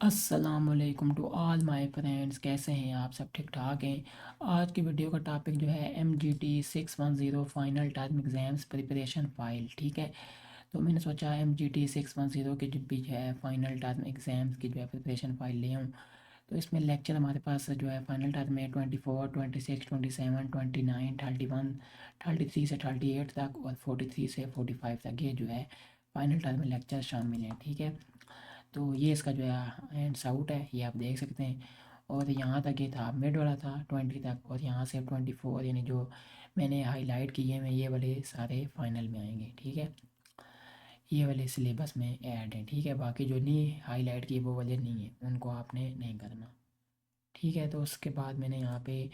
अस्सलामुअलैकुम to all my friends. कैसे हैं आप? सब ठीक ठाक हैं। आज की वीडियो का टॉपिक जो है MGT 610 final term exams preparation file. ठीक है, तो मैंने सोचा MGT 610 के जो भी जो है फाइनल टर्म एग्ज़ाम्स की जो है प्रिपरेशन फ़ाइल ले आऊँ। तो इसमें लेक्चर हमारे पास जो है फाइनल टर्म में 24, 26, 27, 29, 31, 33 से 38 तक और 43 से 45 तक ये जो है फाइनल टर्म में लेक्चर शामिल हैं। ठीक है, तो ये इसका जो है एंड्स आउट है, ये आप देख सकते हैं। और यहाँ तक ये था, मिड वाला था 20 तक, और यहाँ से 24 यानी जो मैंने हाईलाइट किए हैं ये वाले सारे फाइनल में आएंगे। ठीक है, ये वाले सिलेबस में ऐड हैं। ठीक है, बाकी जो नहीं हाईलाइट किए वो वाले नहीं है, उनको आपने नहीं करना। ठीक है, तो उसके बाद मैंने यहाँ पे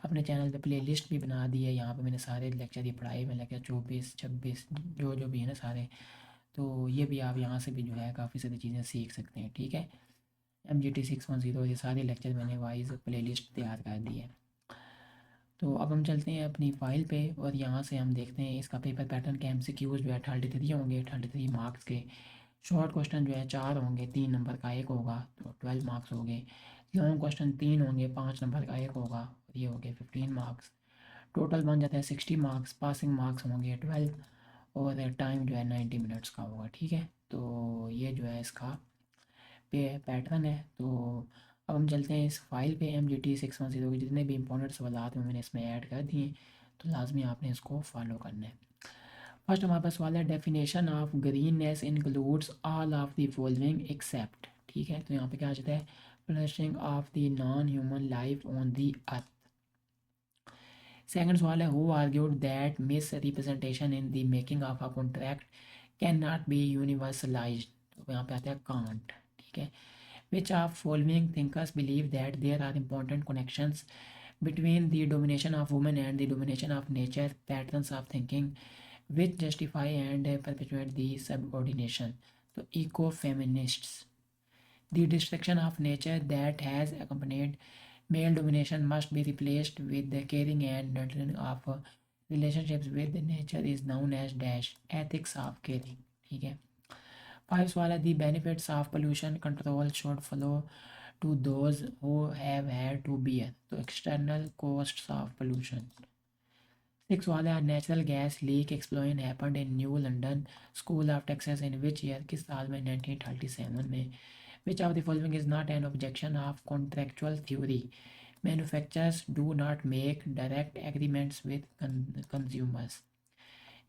अपने चैनल पे प्लेलिस्ट भी बना दी है। यहाँ पे मैंने सारे लेक्चर ये पढ़ाए हुए लेक्चर 24, 26 जो भी है ना सारे, तो ये भी आप यहाँ से भी जो है काफ़ी सारी चीज़ें सीख सकते हैं। ठीक है, MGT 610 ये सारे लेक्चर मैंने वाइज प्लेलिस्ट तैयार कर दी है। तो अब हम चलते हैं अपनी फ़ाइल पे और यहाँ से हम देखते हैं इसका पेपर पैटर्न के MCQs जो है 33 होंगे, 33 मार्क्स के। शॉर्ट क्वेश्चन जो है 4 होंगे, 3 नंबर का एक होगा, तो 12 मार्क्स हो गए। लॉन्ग क्वेश्चन 3 होंगे, 5 नंबर का एक होगा, और ये हो गए 15 मार्क्स। टोटल बन जाता है 60 मार्क्स। पासिंग मार्क्स होंगे 12 और टाइम जो है 90 मिनट्स का होगा। ठीक है, तो ये जो है इसका पैटर्न है। तो अब हम चलते हैं इस फाइल पे। MGT 610 के जितने भी इंपॉर्टेंट सवाल हैं मैंने इसमें ऐड कर दिए, तो लाजमी आपने इसको फॉलो करना है। फर्स्ट हमारे पास सवाल है, definition of greenness includes all of the following except. ठीक है, तो यहाँ पे क्या आ जाता है, flourishing of the non human life on the earth. Second सवाल है, who argued that misrepresentation in the making of a contract can not be universalised. तो यहाँ पे आता है कांट। ठीक है, which of following thinkers believe that there are important connections between the domination of women and the domination of nature patterns of thinking which justify and perpetuate the subordination? So eco-feminists, the destruction of nature that has accompanied male domination must be replaced with the caring and nurturing of relationships with nature is known as dash ethics of caring. ठीक है, 5 सवाल है, the benefits of pollution control should flow to those who have had to bear the external costs of pollution. 6 सवाल है, natural gas leak explosion happened in New London school of Texas in which year, किस साल में, 1937 में। Which of the following is not an objection of contractual theory, manufacturers do not make direct agreements with consumers.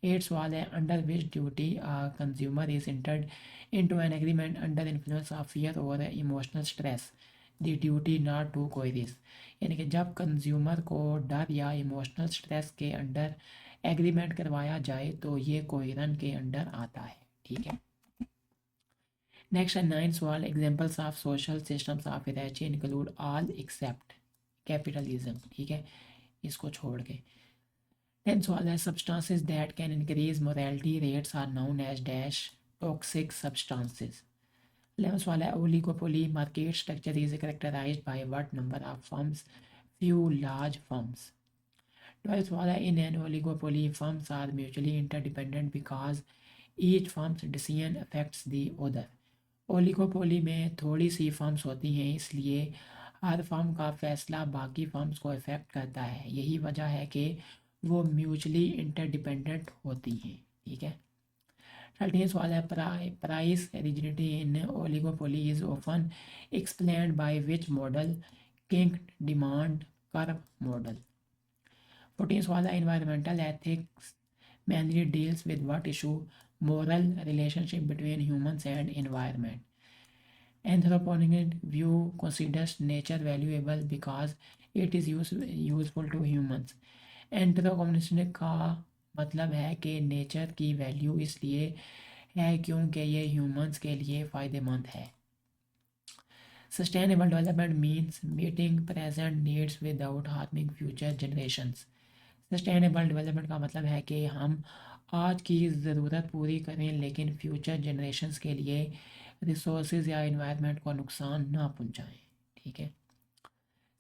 8 सवाल है, under which duty consumer is entered into an agreement under influence of fear और emotional stress, the duty not to coerce. यानी कि जब consumer को डर या emotional stress के अंडर एग्रीमेंट करवाया जाए तो ये कोयरन के अंडर आता है। ठीक है, नेक्स्ट है 9 सवाल, examples of social systems of hierarchy include all except capitalism. ठीक है, इसको छोड़ के। 10 सवाल है, substances that can increase morality rates are known as dash toxic substances. 11 सवाल है, oligopoly market structure is characterised by what number of firms, few large firms. 12 सवाल है, in an oligopoly firms are mutually interdependent because each firm's decision affects the other. Oligopoly में थोड़ी सी firms होती हैं, इसलिए हर firm का फैसला बाकी फर्म्स को इफ़ेक्ट करता है। यही वजह है कि वो म्यूचुअली इंटरडिपेंडेंट होती हैं। ठीक है, 13 सवाल है, price rigidity in oligopoly is often explained by which model, king demand curve model. 14 सवाल है, environmental ethics mainly deals with what issue, moral relationship between humans and environment. Anthropogenic view considers nature valuable because it is useful to humans. Anthropogenic का मतलब है कि nature की value इसलिए है क्योंकि ये ह्यूमंस के लिए फ़ायदेमंद है। Sustainable development means meeting present needs without harming future generations. Sustainable development का मतलब है कि हम आज की ज़रूरत पूरी करें लेकिन फ्यूचर जनरेशंस के लिए रिसोर्सेज या इन्वायरमेंट को नुकसान ना पहुंचाएं। ठीक है,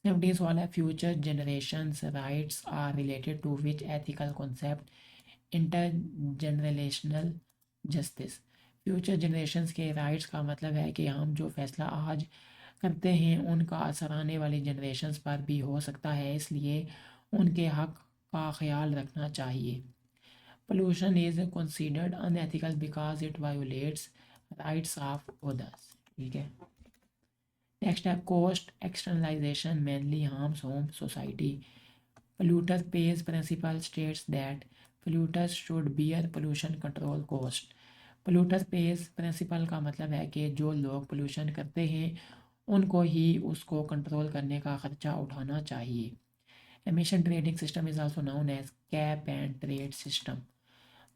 17 सवाल है, future generations rights are related to which ethical concept, inter generational justice. Future generations के राइट्स का मतलब है कि हम जो फैसला आज करते हैं उनका असर आने वाली जनरेशन्स पर भी हो सकता है, इसलिए उनके हक का ख्याल रखना चाहिए। Pollution is considered unethical because it violates rights of others. ठीक है। नेक्स्ट है cost externalisation mainly harms whom society. Polluter pays principle states that polluters should bear pollution control cost. Polluter pays principle का मतलब है कि जो लोग pollution करते हैं उनको ही उसको कंट्रोल करने का खर्चा उठाना चाहिए। Emission trading system is also known as cap and trade system.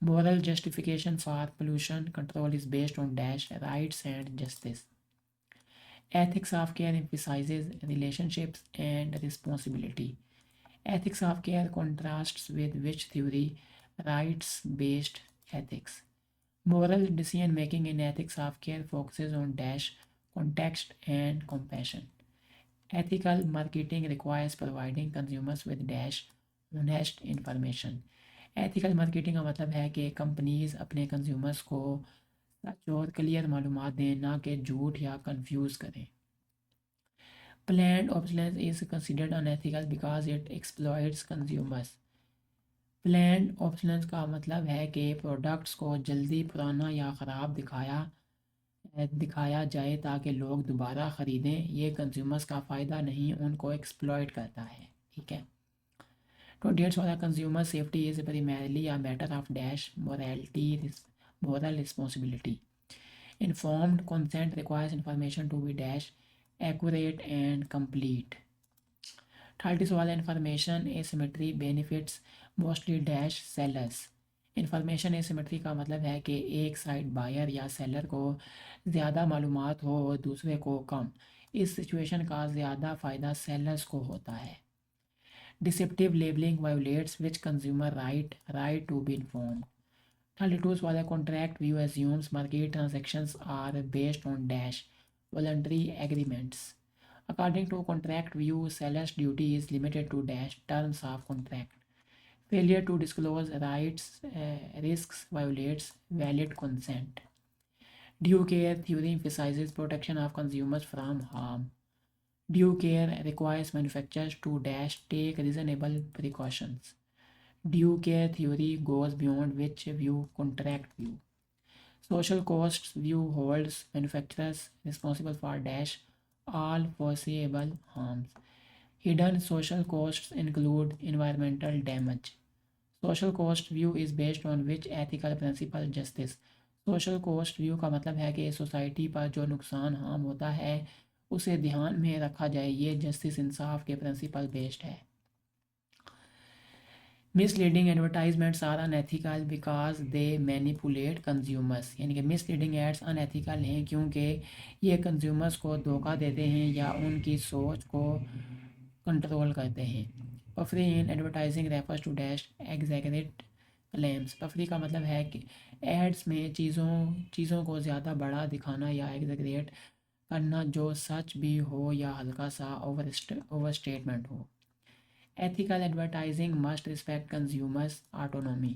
Moral justification for pollution control is based on dash rights and justice. Ethics of care emphasizes relationships and responsibility. Ethics of care contrasts with which theory? Rights based ethics. Moral decision making in ethics of care focuses on dash context and compassion. Ethical marketing requires providing consumers with dash honest information. Ethical marketing का मतलब है कि companies अपने consumers को सच और clear मालूमात दें, ना कि झूठ या कंफ्यूज करें। Planned obsolescence is considered unethical because it exploits consumers. Planned obsolescence का मतलब है कि प्रोडक्ट्स को जल्दी पुराना या ख़राब दिखाया जाए ताकि लोग दोबारा ख़रीदें। ये कंज्यूमर्स का फ़ायदा नहीं, उनको एक्सप्लॉइट करता है। ठीक है। 28 वाला consumer safety is primarily a matter of dash moral responsibility. Informed consent requires information to be dash accurate and complete. 30 सवाल information asymmetry benefits mostly dash sellers. Information asymmetry का मतलब है कि एक साइड बायर या सेलर को ज़्यादा मालूमात हो और दूसरे को कम। इस सिचुएशन का ज़्यादा फ़ायदा सेलर्स को होता है। Deceptive labelling violates which consumer right to be informed. 32 वाला contract view assumes market transactions are based on dash voluntary agreements. According to contract view, seller's duty is limited to dash terms of contract. Failure to disclose risks violates valid consent. Due care theory emphasizes protection of consumers from harm. Due care requires manufacturers to dash take reasonable precautions. Due care theory goes beyond which view contract view. Social costs view holds manufacturers responsible for dash all foreseeable harms. Hidden social costs include environmental damage. Social cost view is based on which ethical principle justice. Social cost view का मतलब है कि society पर जो नुकसान harm होता है उसे ध्यान में रखा जाए। ये जस्टिस इंसाफ के प्रिंसिपल बेस्ड है। Misleading advertisements are unethical because they manipulate consumers. यानी कि मिसलीडिंग एड्स अनएथिकल हैं क्योंकि ये कंज्यूमर्स को धोखा देते हैं या उनकी सोच को कंट्रोल करते हैं। Puffery in advertising refers to dash exaggerate claims. Puffery का मतलब है कि एड्स में चीज़ों को ज़्यादा बड़ा दिखाना या एग्जैगरेट करना जो सच भी हो या हल्का सा ओवर स्टेटमेंट हो। Ethical advertising must respect consumers autonomy.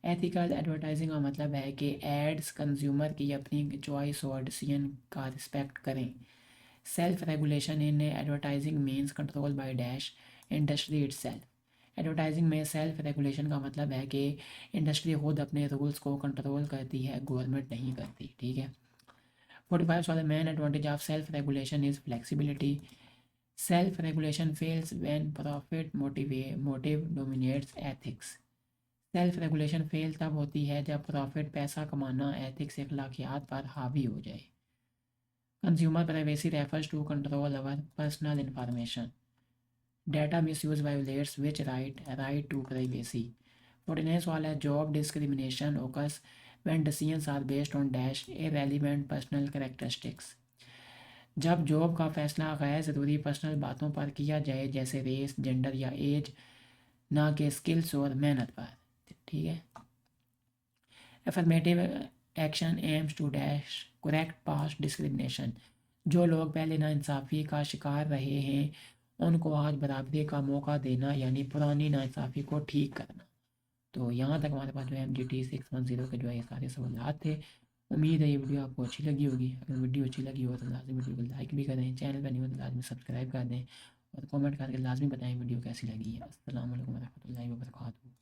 Ethical advertising का मतलब है कि एड्स कंज्यूमर की अपनी चॉइस और डिसीजन का रिस्पेक्ट करें। Self regulation in advertising means control by dash industry itself. Advertising में सेल्फ रेगुलेशन का मतलब है कि इंडस्ट्री खुद अपने रूल्स को कंट्रोल करती है, गवर्नमेंट नहीं करती। ठीक है। 45 वाला main advantage of self regulation is flexibility. Self regulation fails when profit motive dominates ethics. Self regulation fail तब होती है जब प्रॉफिट पैसा कमाना एथिक्स अखलाकियात पर हावी हो जाए। Consumer privacy refers to control our personal information. Data misuse violates which right to privacy. 49 वाला job discrimination occurs when decisions are based on dash irrelevant personal characteristics. जब जॉब का फैसला गैर ज़रूरी पर्सनल बातों पर किया जाए जैसे रेस, जेंडर या एज, ना कि स्किल्स और मेहनत पर। ठीक है। Affirmative action aims to dash correct past discrimination. जो लोग पहले नाइंसाफ़ी का शिकार रहे हैं उनको आज बराबरी का मौका देना, यानी पुरानी नाइंसाफ़ी को ठीक करना। तो यहाँ तक हमारे पास जो है MGT 610 के जो है ये सारे सवाल थे। उम्मीद है ये वीडियो आपको अच्छी लगी होगी। अगर वीडियो अच्छी लगी हो तो लाजमी वीडियो को लाइक भी करें, चैनल पर नहीं हो तो लाजमी सब्सक्राइब कर दें और कमेंट करके लाजमी बताएं वीडियो कैसी लगी है। अस्सलाम वालेकुम रहमतुल्लाहि व बरकातहू।